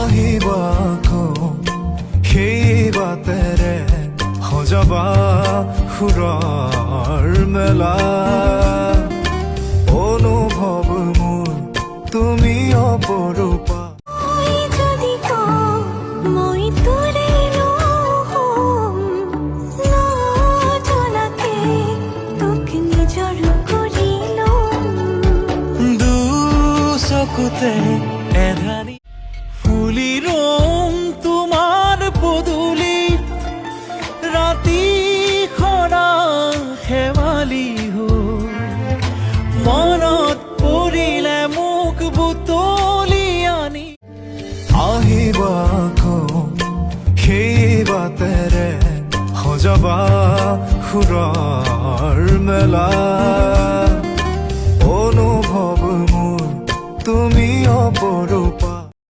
আহিবা সেই বাটেৰে সজাবা সুৰৰ মেলা অনুভৱ মোৰ তুমি অপৰূপা চকুতে এধানি ফুলি ৰং তোমাৰ পদূলি ৰাতি খনা শেৱালি মনত পৰিলে মোক বুটলি আনি আহিবা সেই বাটেৰে সজাবা সুৰৰ মেলা